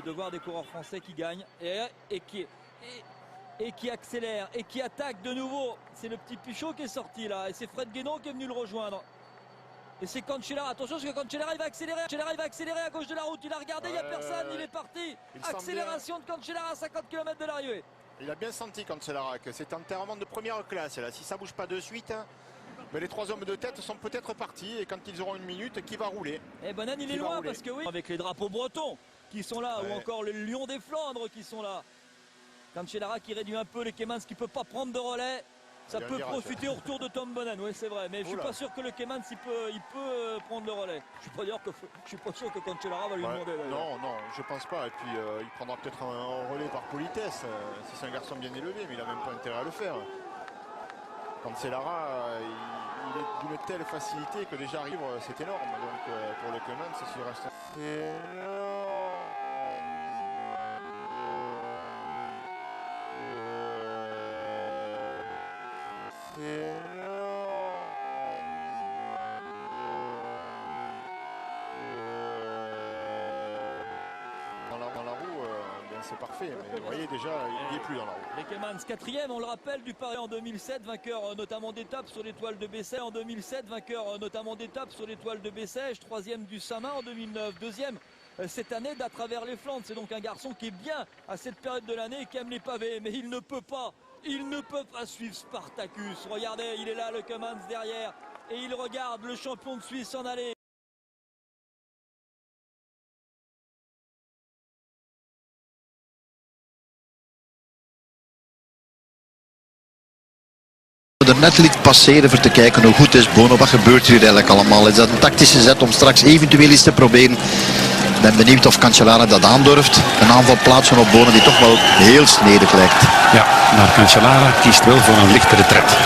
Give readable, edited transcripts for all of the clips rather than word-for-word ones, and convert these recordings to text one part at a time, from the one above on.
De voir des coureurs français qui gagnent et qui accélèrent et qui attaquent de nouveau. C'est le petit Pichot qui est sorti là et c'est Fred Guénon qui est venu le rejoindre. Et c'est Cancellara, attention parce que Cancellara il va accélérer. Cancellara il va accélérer à gauche de la route, il a regardé, il n'y a personne, il est parti. Accélération de Cancellara à 50 km de l'arrivée. Il a bien senti Cancellara que c'est enterrement de première classe là. Si ça ne bouge pas de suite, mais les trois hommes de tête sont peut-être partis et quand ils auront une minute, qui va rouler? Et Bonan il est loin parce que oui, avec les drapeaux bretons qui sont là, ou encore le Lion des Flandres qui sont là. Cancellara qui réduit un peu les Keimans qui ne peut pas prendre de relais. Ça peut profiter au retour de Tom Bonan, oui c'est vrai, mais je ne suis pas sûr que le Keimans il peut prendre le relais. Je suis pas sûr que Cancellara va lui demander. Non, je pense pas. Et puis il prendra peut-être un relais par politesse, si c'est un garçon bien élevé, mais il n'a même pas intérêt à le faire. Cancellara, il est d'une telle facilité que déjà arrive, c'est énorme. Donc pour le Keimans, s'il reste... Dans la roue, c'est parfait, mais vous voyez déjà, il n'y est plus dans la roue. Les Keimans, quatrième, on le rappelle, du Paris en 2007, vainqueur notamment d'étapes sur l'étoile de Bessèges en 2007, vainqueur notamment d'étapes sur l'étoile de Bessèges, troisième du Samin en 2009, deuxième cette année d'à travers les Flandres. C'est donc un garçon qui est bien à cette période de l'année, qui aime les pavés, mais il ne peut pas suivre Spartacus. Regardez, il est là, le Keimans derrière, et il regarde le champion de Suisse en aller. Er net liet passeren voor te kijken hoe goed is Bono. Wat gebeurt hier eigenlijk allemaal? Is dat een tactische zet om straks eventueel iets te proberen? Ik ben benieuwd of Cancellara dat aandurft. Een aanval plaatsen op Bono die toch wel heel snedig lijkt. Ja, maar Cancellara kiest wel voor een lichte retret.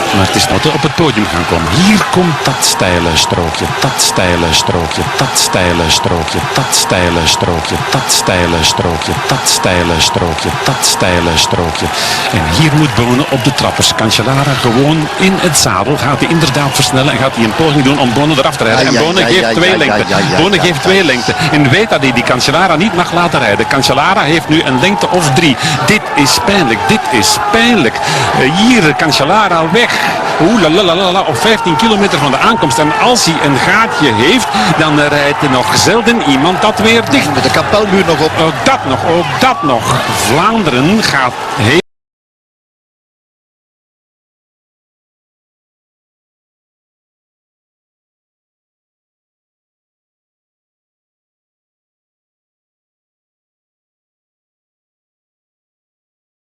Maar het is nog op het podium gaan komen. Hier komt dat steile strookje, dat steile strookje, dat steile strookje, dat steile strookje, dat steile strookje, dat steile strookje, dat steile strookje. En hier moet Bono op de trappers. Cancellara gewoon in het zadel. Gaat hij inderdaad versnellen en gaat hij een poging doen om Bono eraf te rijden. En Bono geeft twee lengte. Bono geeft twee lengte. En weet dat hij die Cancellara niet mag laten rijden. Cancellara heeft nu een lengte of 3. Dit is pijnlijk, dit is pijnlijk. Hier Cancellara weg. Oeh, op 15 kilometer van de aankomst. En als hij een gaatje heeft, dan rijdt er nog zelden iemand dat weer dicht. Met de kapelmuur nog op. Ook dat nog. Vlaanderen gaat heel...